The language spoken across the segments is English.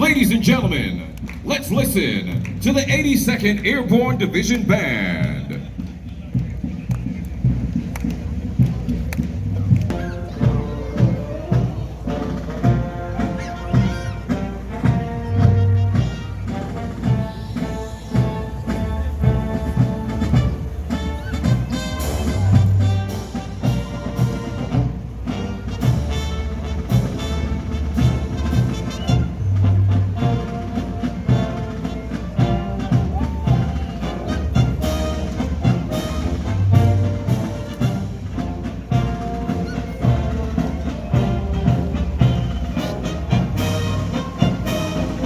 Ladies and gentlemen, let's listen to the 82nd Airborne Division Band.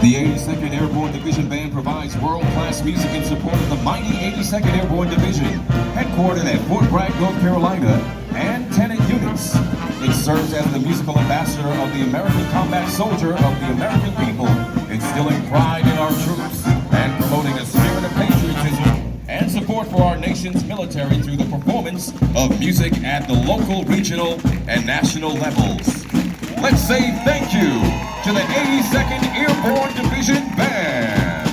The 82nd Airborne Division Band provides world-class music in support of the mighty 82nd Airborne Division, headquartered at Fort Bragg, North Carolina, and tenant units. It serves as the musical ambassador of the American combat soldier of the American people, instilling pride in our troops and promoting a spirit of patriotism and support for our nation's military through the performance of music at the local, regional, and national levels. Let's say thank you to the 82nd Airborne Division Band.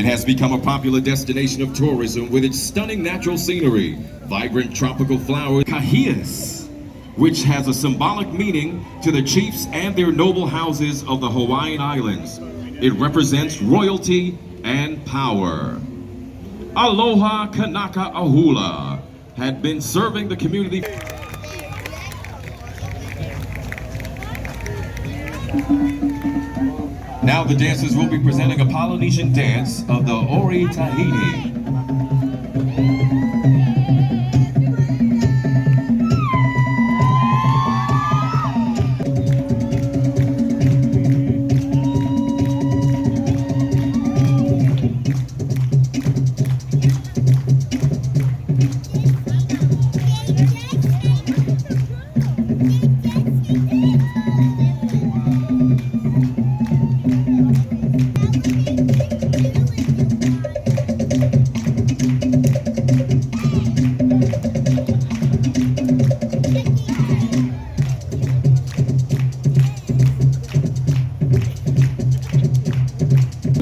It has become a popular destination of tourism with its stunning natural scenery, vibrant tropical flowers, kahias, which has a symbolic meaning to the chiefs and their noble houses of the Hawaiian Islands. It represents royalty and power. Aloha Kanaka Ahula had been serving the community. Now the dancers will be presenting a Polynesian dance of the Ori Tahiti.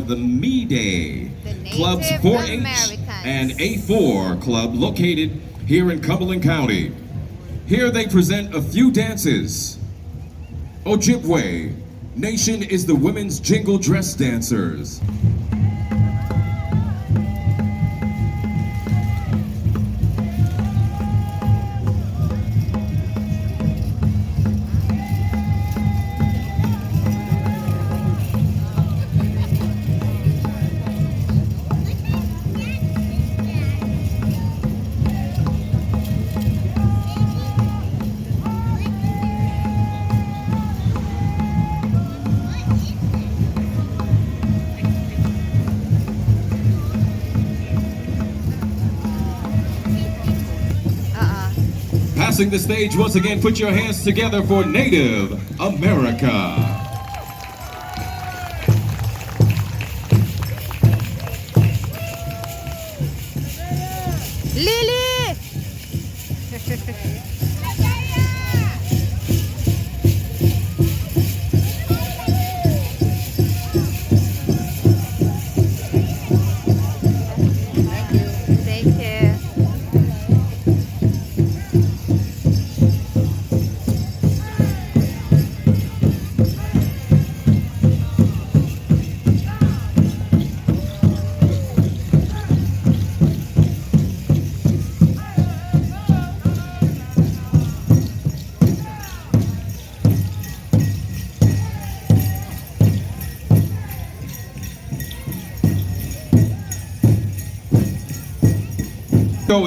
The Me-Day Club's 4-H and A4 Club located here in Cumberland County. Here they present a few dances. Ojibwe Nation is the women's Jingle dress dancers. Passing the stage once again, put your hands together for Native America. Lily! Thank you.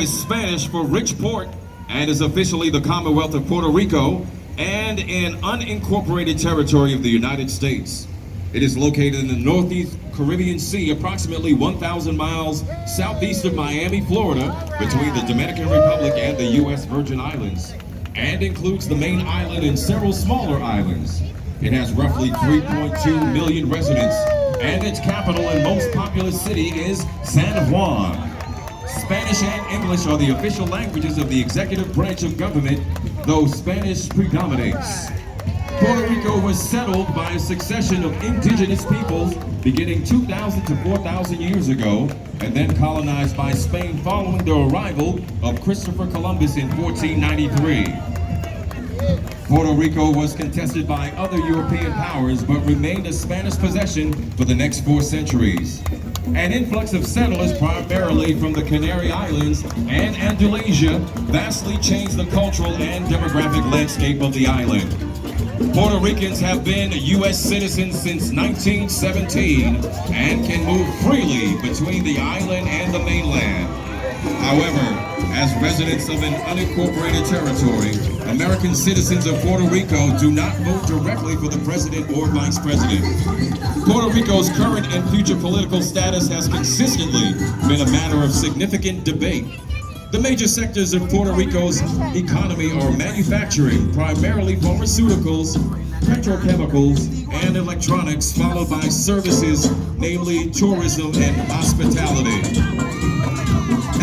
Is Spanish for rich port and is officially the Commonwealth of Puerto Rico and an unincorporated territory of the United States. It is located in the Northeast Caribbean Sea, approximately 1,000 miles southeast of Miami, Florida, between the Dominican Republic and the U.S. Virgin Islands, and includes the main island and several smaller islands. It has roughly 3.2 million residents, and its capital and most populous city is San Juan. Spanish and English are the official languages of the executive branch of government, though Spanish predominates. Puerto Rico was settled by a succession of indigenous peoples beginning 2,000 to 4,000 years ago, and then colonized by Spain following the arrival of Christopher Columbus in 1493. Puerto Rico was contested by other European powers, but remained a Spanish possession for the next 4 centuries. An influx of settlers, primarily from the Canary Islands and Andalusia, vastly changed the cultural and demographic landscape of the island. Puerto Ricans have been U.S. citizens since 1917 and can move freely between the island and the mainland. However, as residents of an unincorporated territory, American citizens of Puerto Rico do not vote directly for the president or vice president. Puerto Rico's current and future political status has consistently been a matter of significant debate. The major sectors of Puerto Rico's economy are manufacturing, primarily pharmaceuticals, petrochemicals, and electronics, followed by services, namely tourism and hospitality.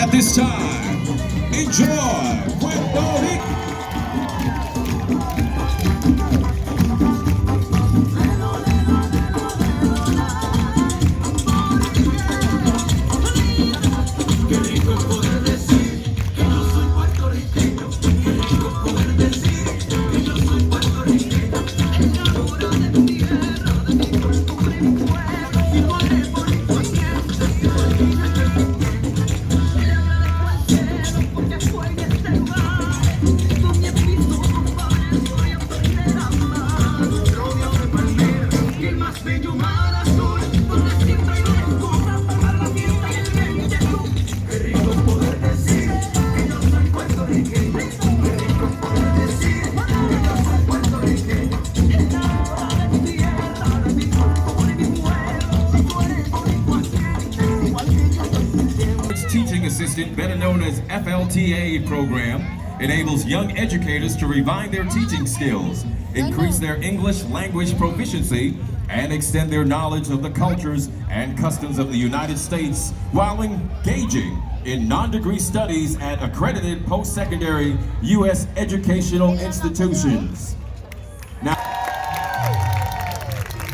At this time, enjoy Puerto Rico! Teaching Assistant, better known as FLTA program, enables young educators to refine their teaching skills, increase their English language proficiency, and extend their knowledge of the cultures and customs of the United States while engaging in non-degree studies at accredited post-secondary U.S. educational institutions. Now,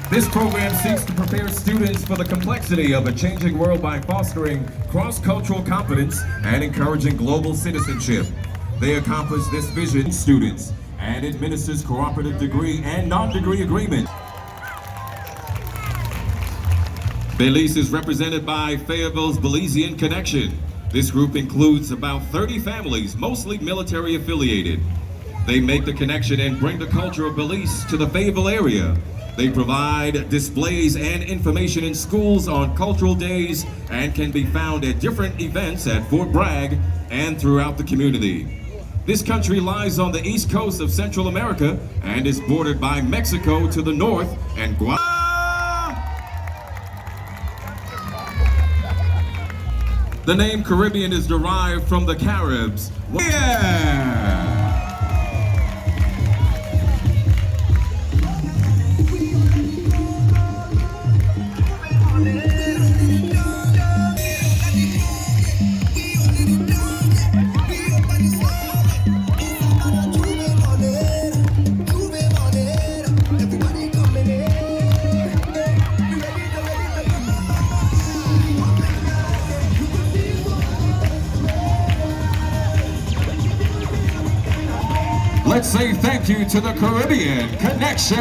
this program seeks to prepare students for the complexity of a changing world by fostering cross-cultural competence and encouraging global citizenship. They accomplish this vision students and administers cooperative degree and non-degree agreements. Belize is represented by Fayetteville's Belizean Connection. This group includes about 30 families, mostly military affiliated. They make the connection and bring the culture of Belize to the Fayetteville area. They provide displays and information in schools on cultural days and can be found at different events at Fort Bragg and throughout the community. This country lies on the east coast of Central America and is bordered by Mexico to the north and Guatemala. The name Caribbean is derived from the Caribs. Yeah! Let's say thank you to the Caribbean Connection.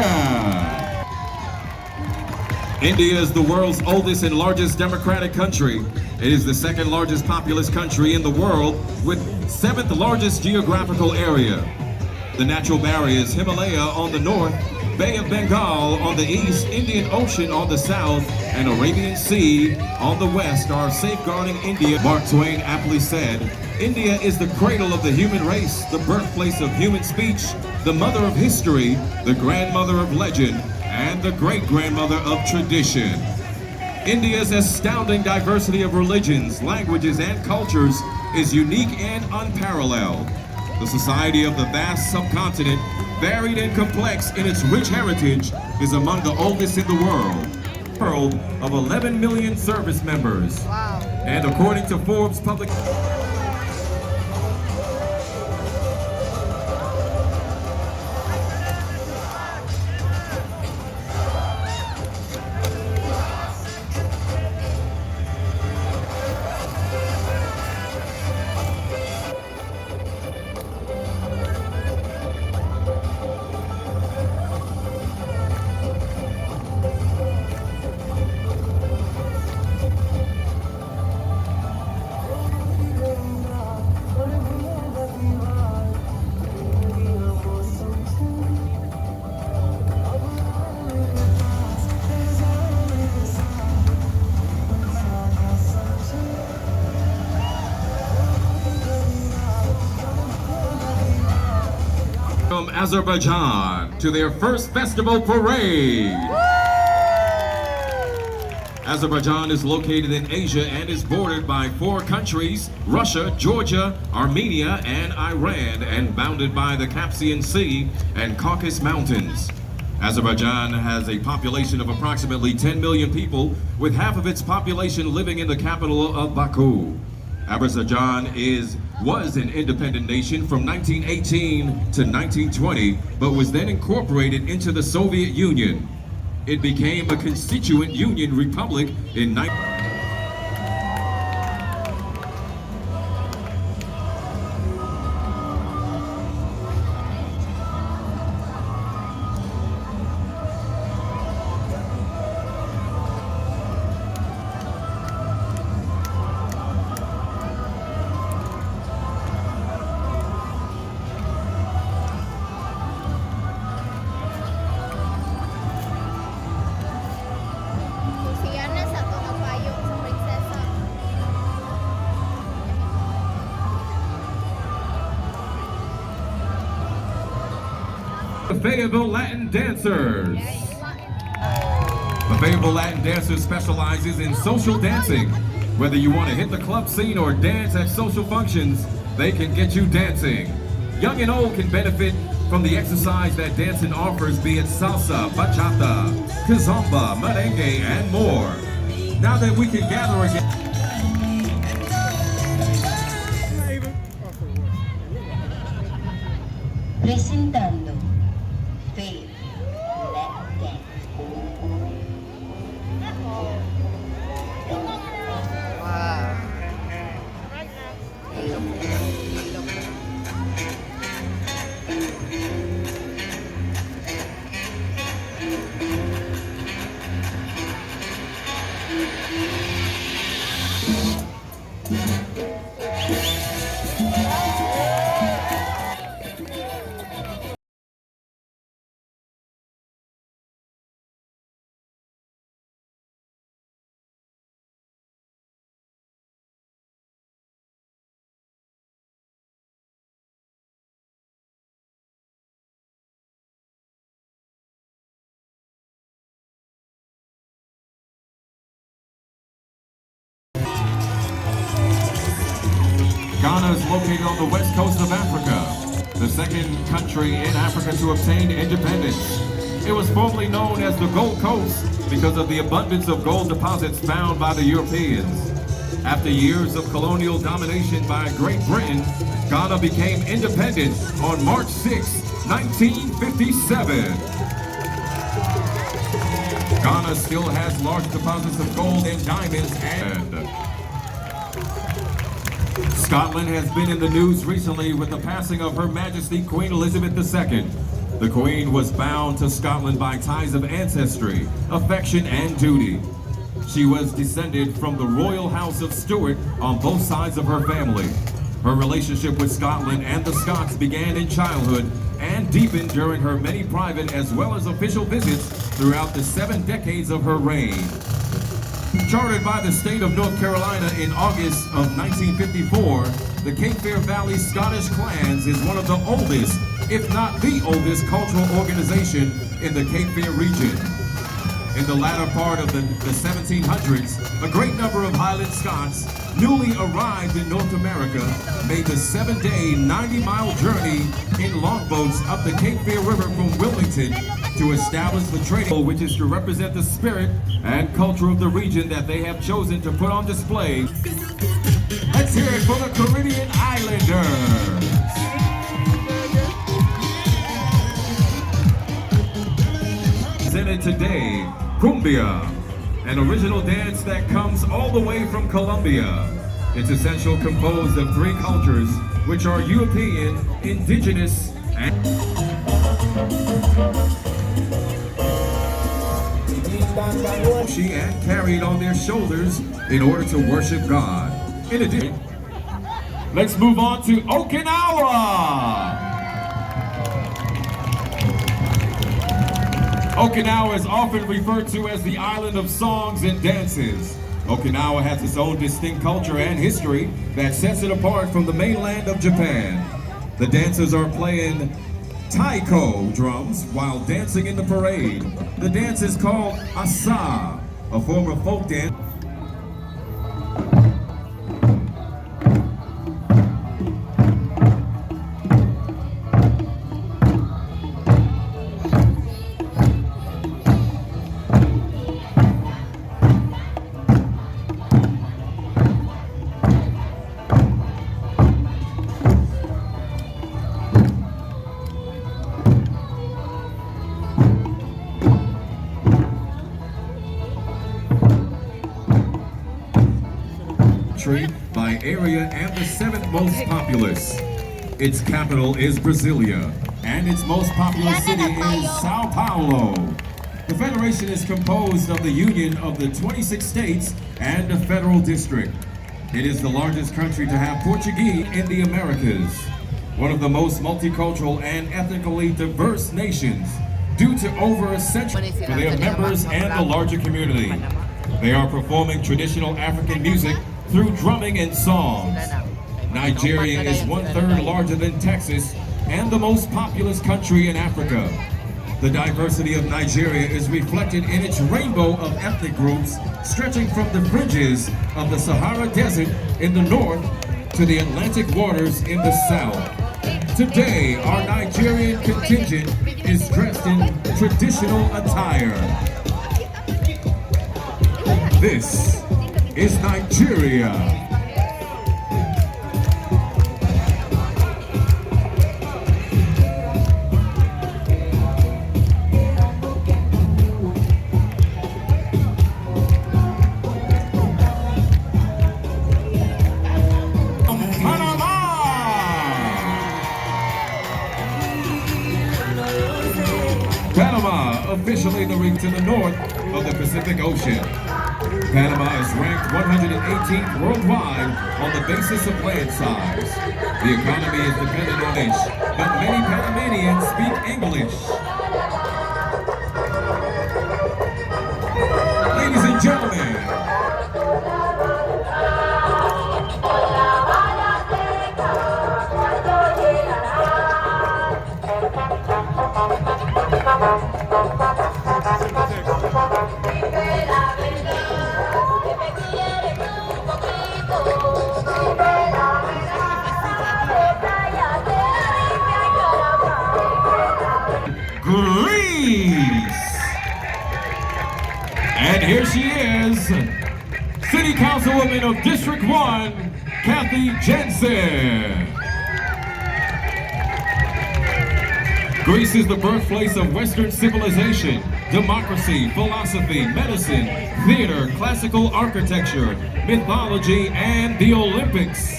India is the world's oldest and largest democratic country. It is the second largest populous country in the world with 7th largest geographical area. The natural barriers, Himalaya on the north, Bay of Bengal on the east, Indian Ocean on the south, and Arabian Sea on the west are safeguarding India. Mark Twain aptly said, India is the cradle of the human race, the birthplace of human speech, the mother of history, the grandmother of legend, and the great-grandmother of tradition. India's astounding diversity of religions, languages, and cultures is unique and unparalleled. The society of the vast subcontinent, varied and complex in its rich heritage, is among the oldest in the world of 11 million service members. Wow. And according to Forbes public... Azerbaijan to their first festival parade. Azerbaijan is located in Asia and is bordered by 4 countries, Russia, Georgia, Armenia, and Iran, and bounded by the Caspian Sea and Caucasus Mountains. Azerbaijan has a population of approximately 10 million people, with half of its population living in the capital of Baku. Azerbaijan was an independent nation from 1918 to 1920, but was then incorporated into the Soviet Union. It became a constituent union republic in 19... The Fayetteville Latin Dancers. The Fayetteville Latin Dancers specializes in social dancing. Whether you want to hit the club scene or dance at social functions, they can get you dancing. Young and old can benefit from the exercise that dancing offers, be it salsa, bachata, kizomba, merengue, and more. Now that we can gather again. Presentando Fayetteville Latin Dance. Ghana is located on the west coast of Africa, the second country in Africa to obtain independence. It was formerly known as the Gold Coast because of the abundance of gold deposits found by the Europeans. After years of colonial domination by Great Britain, Ghana became independent on March 6, 1957. Ghana still has large deposits of gold and diamonds, and Scotland has been in the news recently with the passing of Her Majesty Queen Elizabeth II. The Queen was bound to Scotland by ties of ancestry, affection, and duty. She was descended from the royal house of Stuart on both sides of her family. Her relationship with Scotland and the Scots began in childhood and deepened during her many private as well as official visits throughout the 7 decades of her reign. Chartered by the state of North Carolina in August of 1954, the Cape Fear Valley Scottish Clans is one of the oldest, if not the oldest, cultural organization in the Cape Fear region. In the latter part of the 1700s, a great number of Highland Scots, newly arrived in North America, made the 7-day, 90-mile journey in longboats up the Cape Fear River from Wilmington to establish the trading, which is to represent the spirit and culture of the region that they have chosen to put on display. Let's hear it for the Caribbean Islanders. Presented today, Cumbia, an original dance that comes all the way from Colombia. It's essentially composed of 3 cultures, which are European, indigenous, and carried on their shoulders in order to worship God. In addition, let's move on to Okinawa. Okinawa is often referred to as the island of songs and dances. Okinawa has its own distinct culture and history that sets it apart from the mainland of Japan. The dancers are playing taiko drums while dancing in the parade. The dance is called asa, a form of folk dance. By area and the seventh most populous. Its capital is Brasilia, and its most populous city is Sao Paulo. The federation is composed of the union of the 26 states and a federal district. It is the largest country to have Portuguese in the Americas, one of the most multicultural and ethnically diverse nations, due to over a century for their members and the larger community. They are performing traditional African music through drumming and songs. Nigeria is 1/3 larger than Texas and the most populous country in Africa. The diversity of Nigeria is reflected in its rainbow of ethnic groups stretching from the fringes of the Sahara Desert in the north to the Atlantic waters in the south. Today, our Nigerian contingent is dressed in traditional attire. This is Nigeria. Panama, officially the ring to the north of the Pacific Ocean. Panama is ranked 118th worldwide on the basis of land size. The economy is dependent on English, but many Panamanians speak English. Ladies and gentlemen, Greece! And here she is, City Councilwoman of District 1, Kathy Jensen. Greece is the birthplace of Western civilization, democracy, philosophy, medicine, theater, classical architecture, mythology, and the Olympics.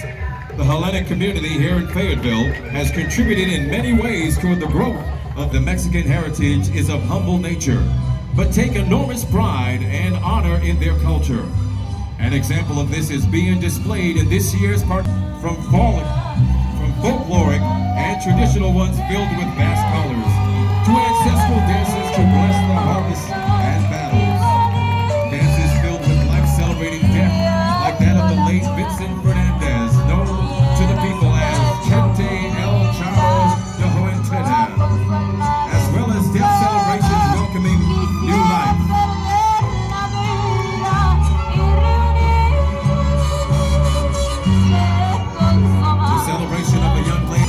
The Hellenic community here in Fayetteville has contributed in many ways toward the growth of the Mexican heritage is of humble nature, but take enormous pride and honor in their culture. An example of this is being displayed in this year's part from folkloric and traditional ones filled with vast colors, to ancestral dances to bless the harvest and battles. Dances filled with life celebrating death, like that of the late Vincent Fernandez, known to the people as Chente El Charles de Hoenteta, as well as death celebrations welcoming new life. The celebration of a young lady.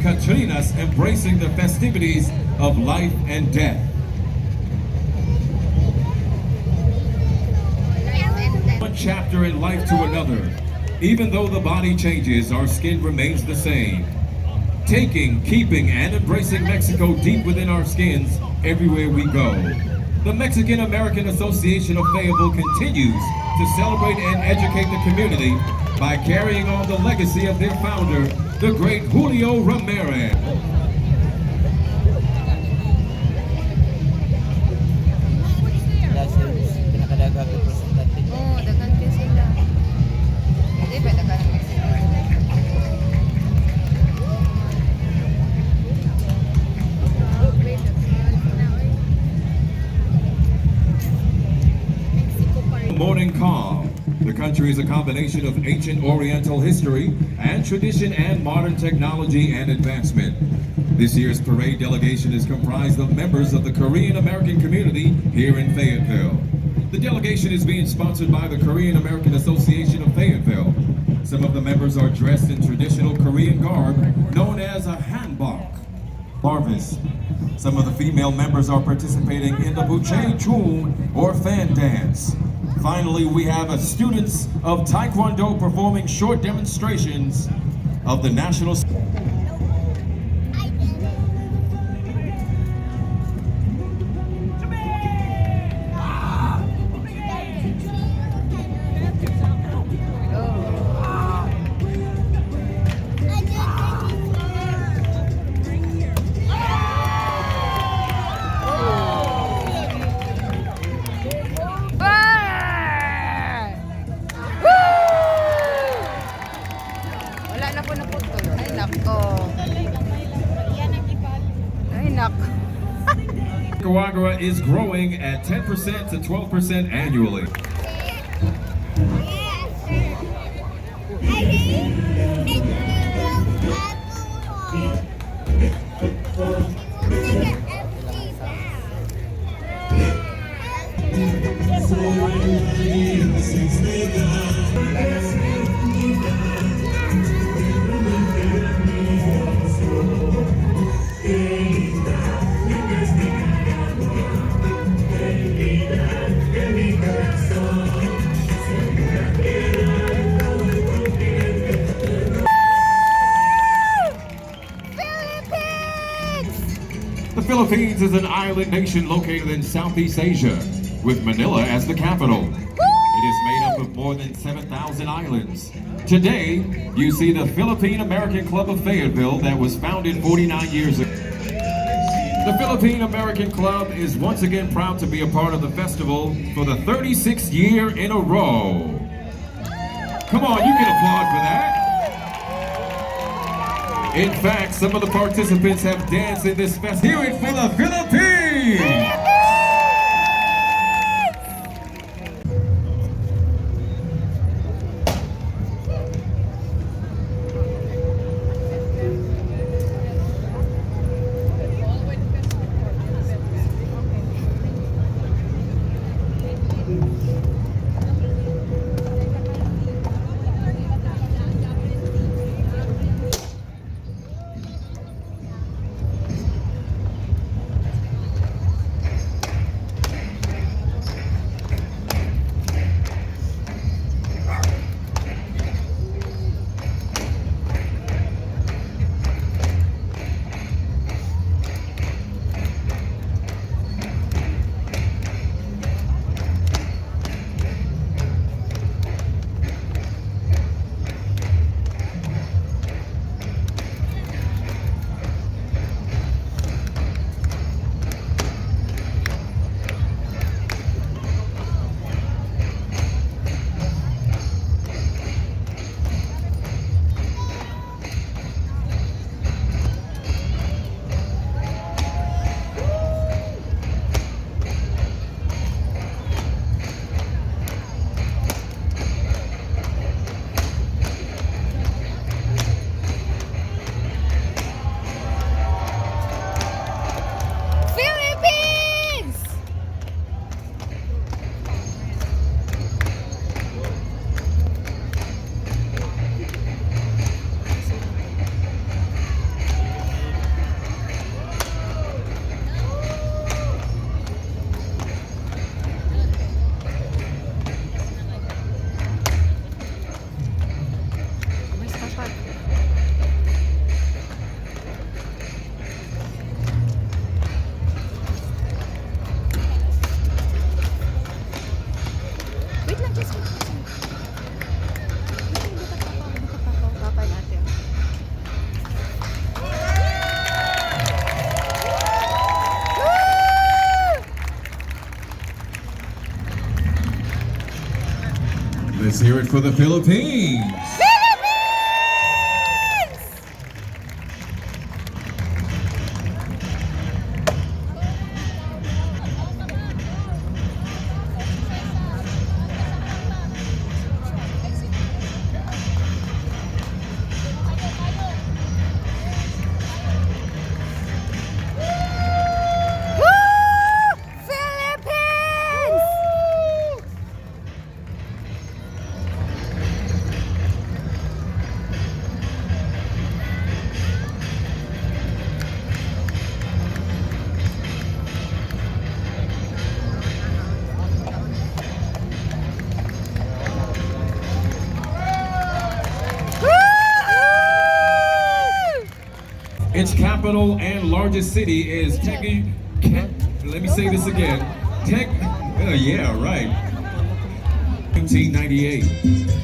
Katrinas embracing the festivities of life and death. One chapter in life to another. Even though the body changes, our skin remains the same. Taking, keeping, and embracing Mexico deep within our skins everywhere we go. The Mexican American Association of Fayetteville continues to celebrate and educate the community by carrying on the legacy of their founder, the great Julio Ramirez. Oo, dagan din sila. Hindi ba dagan din sila? Morning calm. The country is a combination of ancient Oriental history and tradition and modern technology and advancement. This year's parade delegation is comprised of members of the Korean American community here in Fayetteville. The delegation is being sponsored by the Korean American Association of Fayetteville. Some of the members are dressed in traditional Korean garb known as a hanbok. Harvest. Some of the female members are participating in the buche chun or fan dance. Finally, we have students of Taekwondo performing short demonstrations of the national. Wala na po naputol. Ay, nako. Ay, nako. Nicaragua is growing at 10% to 12% annually. The Philippines is an island nation located in Southeast Asia, with Manila as the capital. It is made up of more than 7,000 islands. Today, you see the Philippine American Club of Fayetteville that was founded 49 years ago. The Philippine American Club is once again proud to be a part of the festival for the 36th year in a row. Come on, you can applaud for that. In fact, some of the participants have danced in this fest. Hear it for the Philippines! Let's hear it for the Philippines. Its capital and largest city is let me say this again. Yeah, right. 1998.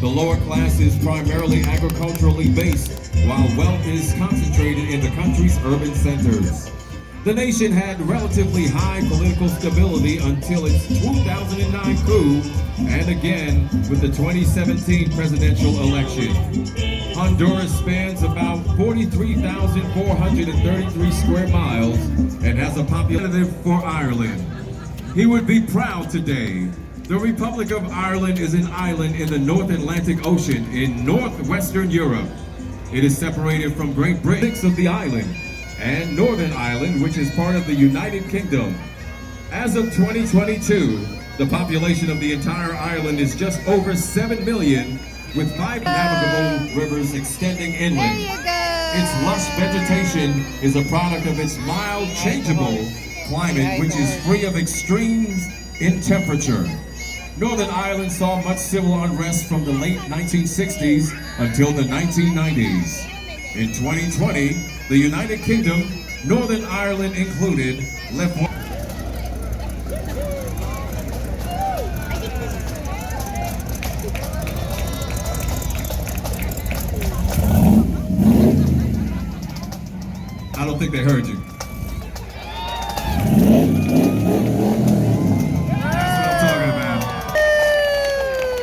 The lower class is primarily agriculturally based, while wealth is concentrated in the country's urban centers. The nation had relatively high political stability until its 2009 coup, and again with the 2017 presidential election. Honduras spans about 43,433 square miles and has a population for Ireland. He would be proud today. The Republic of Ireland is an island in the North Atlantic Ocean in northwestern Europe. It is separated from Great Britain of the island and Northern Ireland, which is part of the United Kingdom. As of 2022, the population of the entire island is just over 7 million, with 5 navigable rivers extending inland. Its lush vegetation is a product of its mild, changeable climate, which is free of extremes in temperature. Northern Ireland saw much civil unrest from the late 1960s until the 1990s. In 2020, the United Kingdom, Northern Ireland included, left one. I don't think they heard you. That's what I'm talking about.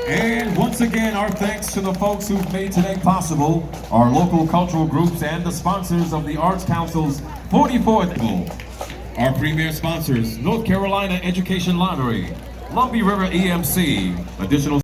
And once again, our thanks to the folks who've made today possible, our local cultural groups and the sponsors of the Arts Council's 44th annual. Our premier sponsors, North Carolina Education Lottery, Lumbee River EMC, additional